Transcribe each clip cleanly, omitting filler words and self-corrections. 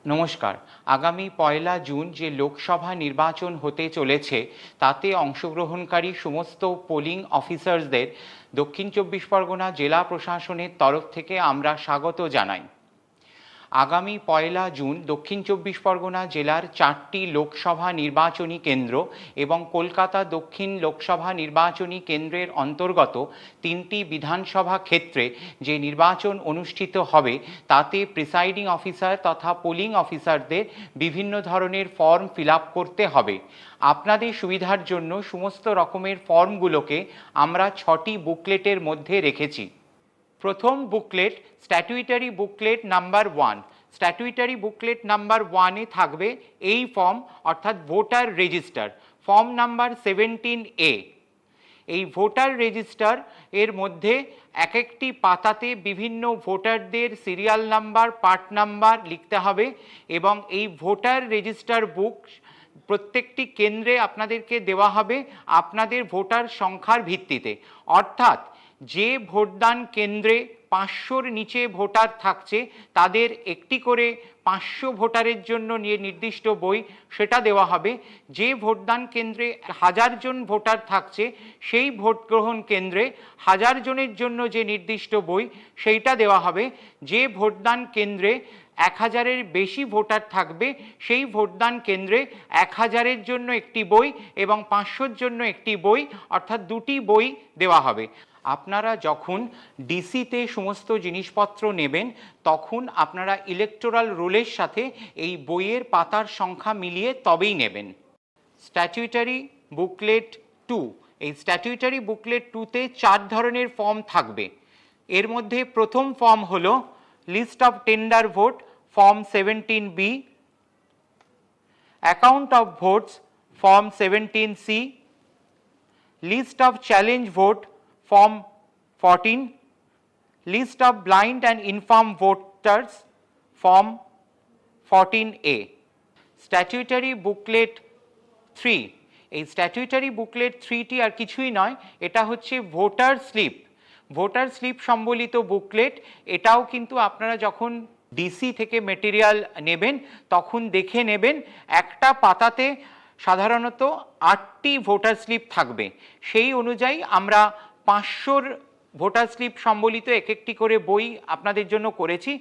নমস্কার। আগামী ১লা জুন যে লোকসভা নির্বাচন হতে চলেছে তাতে অংশগ্রহণকারী সমস্ত পোলিং অফিসার্সদের দক্ষিণ চব্বিশ পরগনা জেলা প্রশাসনের তরফ থেকে আমরা স্বাগত জানাই। আগামী ১লা জুন দক্ষিণ চব্বিশ পরগনা জেলার ৪টি লোকসভা নির্বাচনী কেন্দ্র এবং কলকাতা দক্ষিণ লোকসভা নির্বাচনী কেন্দ্রের অন্তর্গত ৩টি বিধানসভা ক্ষেত্রে যে নির্বাচন অনুষ্ঠিত হবে তাতে প্রিসাইডিং অফিসার তথা পোলিং অফিসারদের বিভিন্ন ধরনের ফর্ম ফিল আপ করতে হবে। আপনাদের সুবিধার জন্য সমস্ত রকমের ফর্মগুলোকে আমরা ৬টি বুকলেটের মধ্যে রেখেছি। প্রথম booklet statutory booklet number 1। Statutory booklet number 1-এ থাকবে এই ফর্ম অর্থাৎ voter register, form number 17A। এই ভোটার রেজিস্টার এর মধ্যে এক একটি পাতাতে বিভিন্ন ভোটারদের সিরিয়াল নাম্বার, পার্ট নাম্বার লিখতে হবে এবং এই ভোটার রেজিস্টার বুক প্রত্যেকটি কেন্দ্রে আপনাদেরকে দেওয়া হবে আপনাদের ভোটার সংখ্যার ভিত্তিতে। অর্থাৎ যে ভোটদান কেন্দ্রে ৫০০-র নিচে ভোটার থাকছে তাদের একটি করে ৫০০ ভোটারের জন্য নির্দিষ্ট বই সেটা দেওয়া হবে। যে ভোটদান কেন্দ্রে ১০০০ জন ভোটার থাকছে সেই ভোট গ্রহণ কেন্দ্রে ১০০০ জনের জন্য যে নির্দিষ্ট বই সেইটা দেওয়া হবে। যে ভোটদান কেন্দ্রে ১০০০-এর বেশি ভোটার থাকবে সেই ভোটদান কেন্দ্রে ১০০০-এর জন্য একটি বই এবং ৫০০-র জন্য একটি বই, অর্থাৎ দুটি বই দেওয়া হবে। আপনারা যখন ডিসিতে সমস্ত জিনিসপত্র নেবেন তখন আপনারা ইলেকটোরাল রোলের সাথে এই বইয়ের পাতার সংখ্যা মিলিয়ে তবেই নেবেন। স্ট্যাটুইটারি বুকলেট 2। এই স্ট্যাটুইটারি বুকলেট 2-তে ৪ ধরনের ফর্ম থাকবে। এর মধ্যে প্রথম ফর্ম হলো list of tender vote, form 17B, account of votes, form 17C, list of challenge vote, Form 14, List of blind and infirm voters, Form 14A. Statutory Booklet 3। এই স্ট্যাটুইটারি বুকলেট 3টি আর কিছুই নয়, এটা হচ্ছে ভোটার স্লিপ। ভোটার স্লিপ সম্বলিত booklet. এটাও কিন্তু আপনারা যখন ডিসি থেকে মেটেরিয়াল নেবেন তখন দেখে নেবেন। একটা পাতাতে সাধারণত ৮টি ভোটার স্লিপ থাকবে। সেই অনুযায়ী আমরা ৫০০-র ভোটার স্লিপ সম্বলিত এক একটি করে বই আপনাদের জন্য করেছি।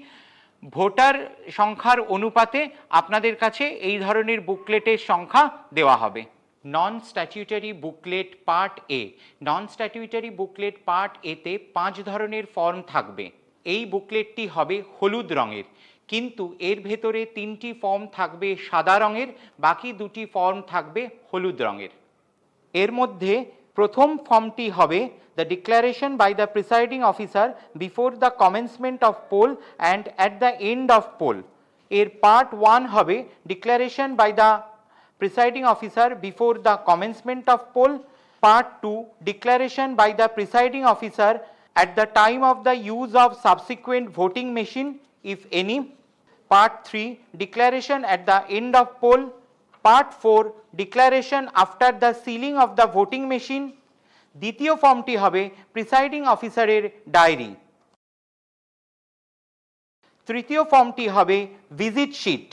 ভোটার সংখ্যার অনুপাতে আপনাদের কাছে এই ধরনের বুকলেটের সংখ্যা দেওয়া হবে। Non statutory booklet part A. Non statutory booklet part এতে ৫ ধরনের ফর্ম থাকবে। এই বুকলেটটি হবে হলুদ রঙের, কিন্তু এর ভেতরে 3টি ফর্ম থাকবে সাদা রঙের, বাকি 2টি ফর্ম থাকবে হলুদ রঙের। এর মধ্যে প্রথম ফর্মটি হবে the declaration by the presiding officer before the commencement of poll and at the end of poll। এর পার্ট 1 হবে declaration by the presiding officer before the commencement of poll, part 2 declaration by the presiding officer at the time of the use of subsequent voting machine if any, part 3 declaration at the end of poll, part 4 declaration after the sealing of the voting machine। দ্বিতীয় ফর্মটি হবে presiding অফিসারের diary. তৃতীয় ফর্মটি হবে visit sheet.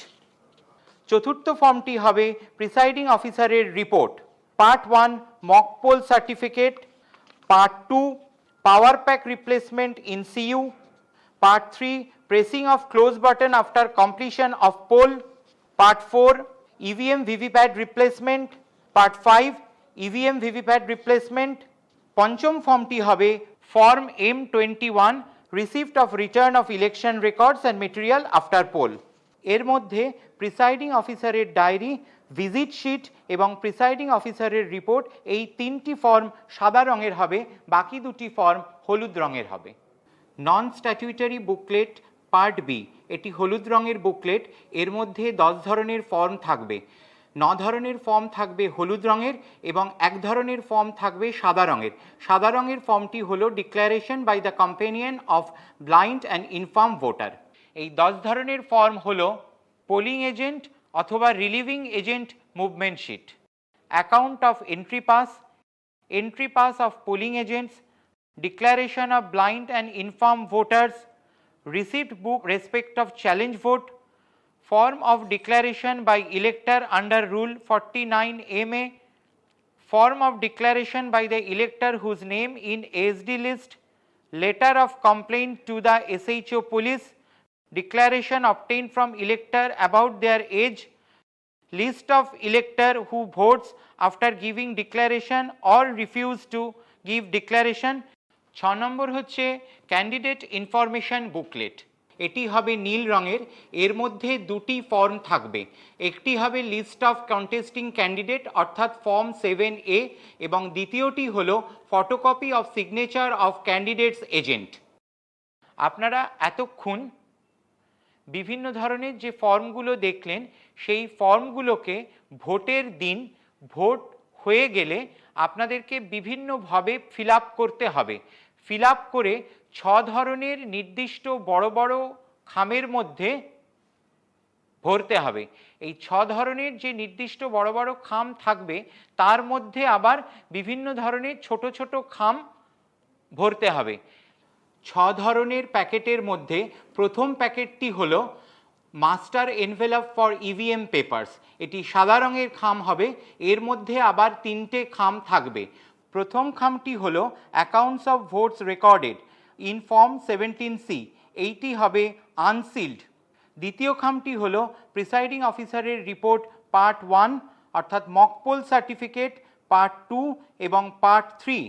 চতুর্থ ফর্মটি হবে প্রিসাইডিং অফিসারের report. Part 1 mock poll certificate, part 2 power pack replacement in CU, part 3 pressing of close button after completion of poll, part 4 EVM VVPAT replacement, part 5 EVM VVPAT replacement. পঞ্চম ফর্মটি হবে form M21 receipt of return of election records and material after poll. এর মধ্যে presiding অফিসারের diary, visit sheet এবং presiding অফিসারের report এই 3টি ফর্ম সাদা রঙের হবে, বাকি 2টি ফর্ম হলুদ রঙের হবে। Non statutory booklet part B. এটি হলুদ রঙের বুকলেট। এর মধ্যে 10 ধরনের ফর্ম থাকবে। 9 ধরনের ফর্ম থাকবে হলুদ রঙের এবং 1 ধরনের ফর্ম থাকবে সাদা রঙের। সাদা রঙের ফর্মটি হলো declaration by the companion of blind and infirm voter. এই 10 ধরনের ফর্ম হলো পোলিং এজেন্ট অথবা relieving agent movement sheet, account of entry pass of polling agents, declaration of blind and infirm voters, receipt book respect of challenge vote, form of declaration by elector under Rule 49 MA, form of declaration by the elector whose name in ASD list, letter of complaint to the SHO police, declaration obtained from elector about their age, list of elector who votes after giving declaration or refuse to give declaration। 6 নম্বর হচ্ছে candidate information booklet. এটি হবে নীল রঙের, এর মধ্যে দুটি form থাকবে, একটি হবে লিস্ট অফ কন্টেস্টিং ক্যান্ডিডেট অর্থাৎ ফর্ম 7A এবং দ্বিতীয়টি হলো photocopy of signature of candidates agent. আপনারা এতক্ষণ বিভিন্ন ধরনের যে ফর্মগুলো দেখলেন সেই ফর্মগুলোকে ভোটের দিন ভোট হয়ে গেলে আপনাদেরকে বিভিন্নভাবে ফিল আপ করতে হবে। ফিল আপ করে 6 ধরনের নির্দিষ্ট বড় বড় খামের মধ্যে ভরতে হবে। এই 6 ধরনের যে নির্দিষ্ট বড় বড় খাম থাকবে তার মধ্যে আবার বিভিন্ন ধরনের ছোট ছোট খাম ভরতে হবে। 6 ধরনের প্যাকেটের মধ্যে প্রথম প্যাকেটটি হলো master envelope for EVM papers. এটি সাদা রঙের খাম হবে, এর মধ্যে আবার 3টে খাম থাকবে। প্রথম খামটি হলো accounts of votes recorded in form 17C, এইটি হবে আনসিল্ড। দ্বিতীয় খামটি হলো প্রিসাইডিং অফিসারের রিপোর্ট পার্ট 1 অর্থাৎ মকপোল সার্টিফিকেট পার্ট 2 এবং পার্ট 3,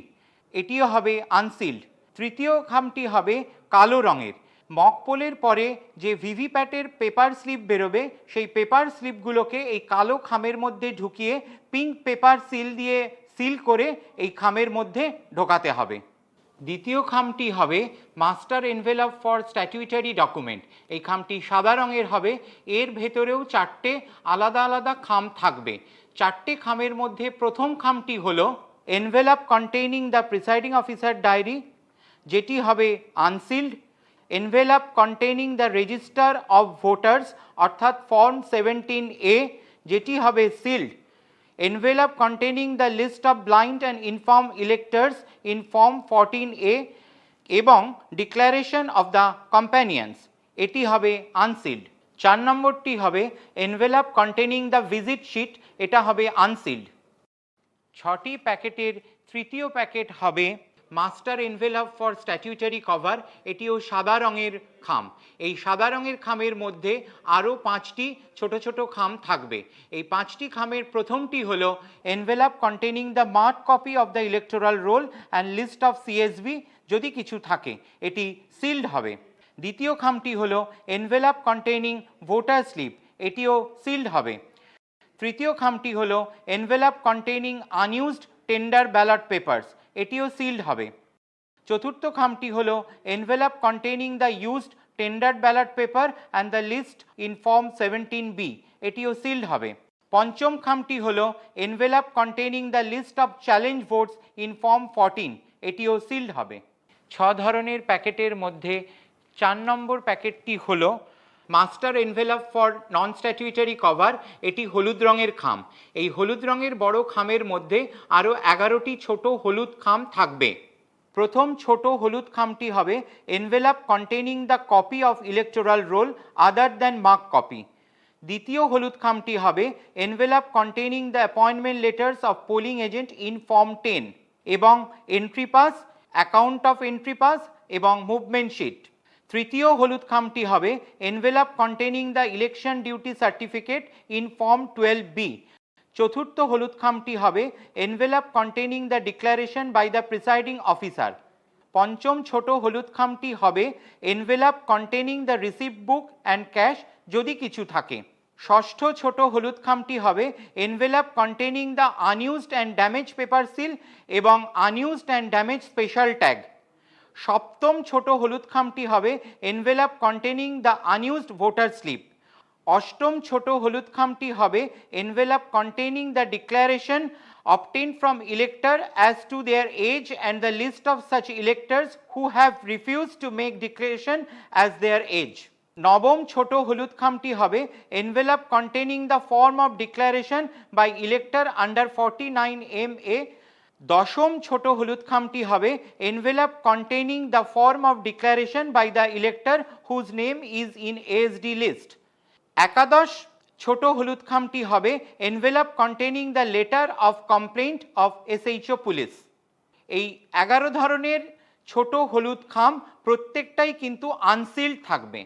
এটিও হবে আনসিল্ড। তৃতীয় খামটি হবে কালো রঙের। মকপোলের পরে যে ভিভিপ্যাটের পেপার স্লিপ বেরোবে সেই পেপার স্লিপগুলোকে এই কালো খামের মধ্যে ঢুকিয়ে পিঙ্ক পেপার সিল দিয়ে সিল করে এই খামের মধ্যে ঢোকাতে হবে। দ্বিতীয় খামটি হবে master envelope for statutory document. এই খামটি সাদা রঙের হবে, এর ভেতরেও 4টে আলাদা আলাদা খাম থাকবে। 4টে খামের মধ্যে প্রথম খামটি হলো envelope containing the presiding officer diary, যেটি হবে unsealed. Envelope containing the register of voters অর্থাৎ ফর্ম 17A, যেটি হবে sealed. Envelope containing the list of blind and infirm electors in form 14A এবং ডিক্লারেশন অফ দ্য কম্প্যানিয়ন্স, এটি হবে unsealed. 4 নম্বরটি হবে envelope containing the visit sheet, এটা হবে আনসিল্ড। 6টি প্যাকেটের তৃতীয় প্যাকেট হবে master envelope for statutory cover, এটিও সাদা রঙের খাম। এই সাদা রঙের খামের মধ্যে আরও 5টি ছোট ছোট খাম থাকবে। এই 5টি খামের প্রথমটি হলো envelope containing the marked copy of the electoral roll and list of CSV, যদি কিছু থাকে এটি সিল্ড হবে। দ্বিতীয় খামটি হলো এনভেলপ কন্টেইনিং ভোটার স্লিপ, এটিও সিল্ড হবে। তৃতীয় খামটি হলো envelope containing unused tender ballot papers, এটিও সিল্ড হবে। চতুর্থ খামটি হলো envelope containing the used tender ballot paper and the list in form 17B, এটিও সিল্ড হবে। পঞ্চম খামটি হলো envelope containing the list of challenge votes in form 14, এটিও সিল্ড হবে। 6 ধরনের প্যাকেটের মধ্যে 4 নম্বর প্যাকেটটি হলো master envelope for non statutory cover, এটি হলুদ রঙের খাম। এই হলুদ রঙের বড় খামের মধ্যে আরও 11টি ছোট হলুদ খাম থাকবে। প্রথম ছোট হলুদ খামটি হবে envelope containing the copy of electoral roll other than mark copy. দ্বিতীয় হলুদ খামটি হবে envelope containing the appointment letters of polling agent in form 10 এবং entry pass, account of entry pass এবং মুভমেন্ট শিট। তৃতীয় হলুদ খামটি হবে envelope containing the election duty certificate in form 12B। চতুর্থ হলুদ খামটি হবে envelope containing the declaration by the presiding officer. পঞ্চম ছোট হলুদ খামটি হবে envelope containing the receipt book and cash, যদি কিছু থাকে। ষষ্ঠ ছোট হলুদ খামটি হবে envelope containing the unused and damage paper seal এবং unused and damage special tag. সপ্তম ছোট হলুদ খামটি হবে envelope containing the unused voter slip. অষ্টম ছোট হলুদ খামটি হবে envelope containing the declaration obtained from elector as to their age and the list of such electors who have refused to make declaration as their age. নবম ছোট হলুদ খামটি হবে envelope containing the form of declaration by elector under 49MA। দশম ছোট হলুদ খামটি হবে envelope containing the form of declaration by the elector whose name is in ASD list. একাদশ ছোট হলুদ খামটি হবে envelope containing the letter of complaint of SHO police. এই 11 ধরনের ছোট হলুদ খাম প্রত্যেকটাই কিন্তু আনসিল্ড থাকবে।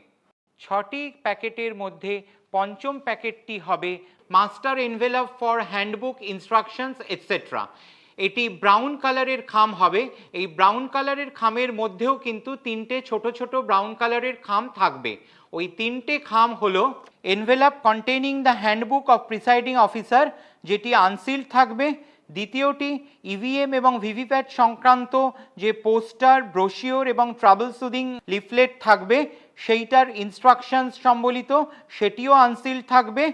6টি প্যাকেটের মধ্যে পঞ্চম প্যাকেটটি হবে master envelope for handbook instructions etcetera. এটি ব্রাউন কালারের খাম হবে। এই ব্রাউন কালারের খামের মধ্যেও কিন্তু 3টে ছোট ছোট ব্রাউন কালারের খাম থাকবে। ওই 3টে খাম হলো envelope containing the handbook of presiding officer, যেটি আনসিল্ড থাকবে। দ্বিতীয়টি ইভিএম এবং ভিভিপ্যাট সংক্রান্ত যে পোস্টার, ব্রোশিওর এবং ট্রাবল সুদিং লিফলেট থাকবে সেইটার ইনস্ট্রাকশনস সম্বলিত, সেটিও আনসিল্ড থাকবে।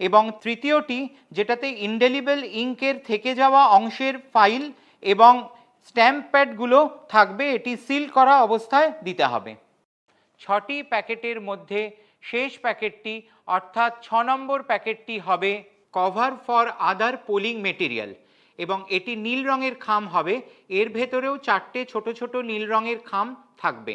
এবং তৃতীয়টি, যেটাতে ইনডেলিবল ইঙ্কের থেকে যাওয়া অংশের ফাইল এবং স্ট্যাম্প প্যাডগুলো থাকবে, এটি সিল করা অবস্থায় দিতে হবে। 6টি প্যাকেটের মধ্যে শেষ প্যাকেটটি অর্থাৎ 6 নম্বর প্যাকেটটি হবে cover for other polling material এবং এটি নীল রঙের খাম হবে। এর ভেতরেও 4টে ছোট ছোট নীল রঙের খাম থাকবে।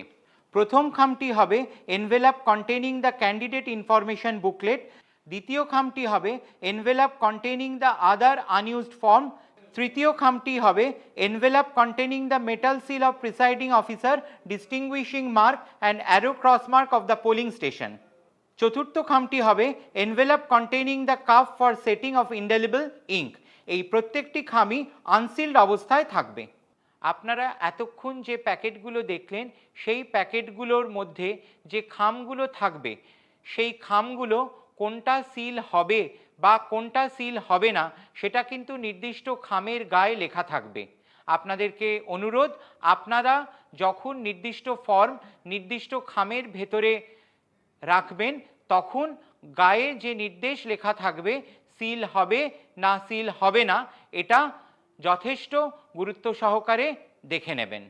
প্রথম খামটি হবে envelope containing the candidate information booklet. দ্বিতীয় খামটি হবে envelope containing the other unused form. তৃতীয় খামটি হবে envelope containing the metal seal of presiding officer, distinguishing mark and arrow cross mark of the polling station. চতুর্থ খামটি হবে envelope containing the cup for setting of indelible ink. এই প্রত্যেকটি খামই unsealed অবস্থায় থাকবে। আপনারা এতক্ষণ যে প্যাকেটগুলো দেখলেন সেই প্যাকেটগুলোর মধ্যে যে খামগুলো থাকবে সেই খামগুলো কোনটা সিল হবে বা কোনটা সিল হবে না সেটা কিন্তু নির্দিষ্ট খামের গায়ে লেখা থাকবে। আপনাদেরকে অনুরোধ, আপনারা যখন নির্দিষ্ট ফর্ম নির্দিষ্ট খামের ভেতরে রাখবেন তখন গায়ে যে নির্দেশ লেখা থাকবে সিল হবে না সিল হবে না, এটা যথেষ্ট গুরুত্ব সহকারে দেখে নেবেন।